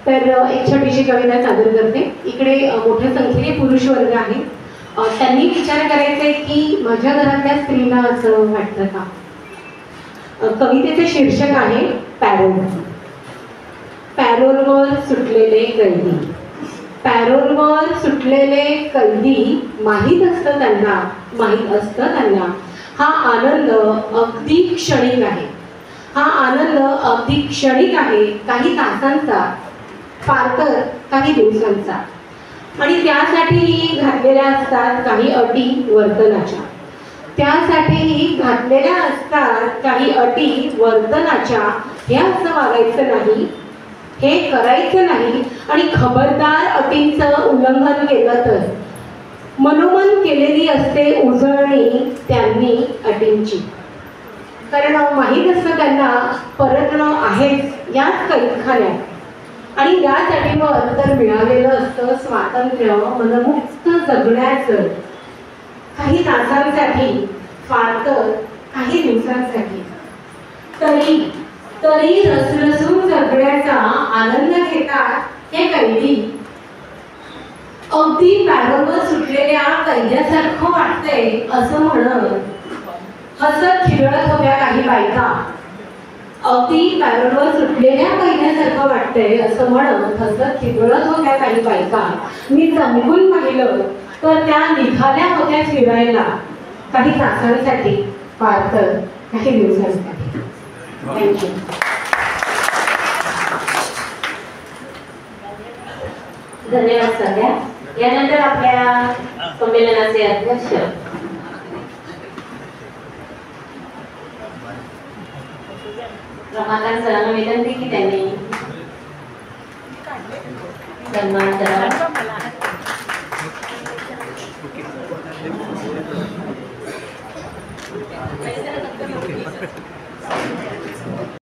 तर एक छोटीशी कविता सादर करते। इकडे मोठ्या संख्येने पुरुष वर्ग आहे। त्यांनी विचार करायचा आहे की माझ्या घरातल्या स्त्रीला असं वाटतं का। कवितेचे शीर्षक आहे पॅरोल। पॅरोलवर सुटलेले कैदी। पॅरोलवर सुटलेले कैदी माहीत असतं त्यांना हा आनंद अगदी क्षणिक आहे। हा आनंद अगदी क्षणिक आहे, काही तासांचा, फार तर काही दिवसांचा। आणि त्यासाठीही घातलेल्या असतात काही अटी वर्तनाच्या। त्यासाठीही घातलेल्या असतात काही अटी वर्तनाच्या। हे असं वागायचं नाही, हे करायचं नाही, आणि खबरदार अटींचं उल्लंघन केलं तर मनोमन केलेली असते उजळणी त्यांनी अटींची। कारण माहीत असतं त्यांना परतणं आहेच याच कैदखान्यात। आणि या अटीवर तर मिळालेलं असतं स्वातंत्र्य मनमुक्त जगण्याचं, काही तासांसाठी, फार तर काही दिवसांसाठी। तरी रसरसून जगण्याचा आनंद घेतात हे कैदी। अगदी पॅरोलवर सुटलेल्या कैद्यासारखं वाटतंय असं म्हणत हसत खिदळत होत्या काही बायका। अगदी पॅरोलवर सुटलेल्या कैद्यासारखं वाटतंय असं म्हणत हसत खिदळत होत्या काही बायका। मी जमून पाहिलं तर त्या निघाल्या होत्या फिरायला, काही तासांसाठी, फार तर काही दिवसांसाठी। थँक्यू। धन्यवाद सगळ्या। यानंतर आपल्या संमेलनाचे अध्यक्ष रमाकांत सरांना विनंती की त्यांनी सन्मान करावा।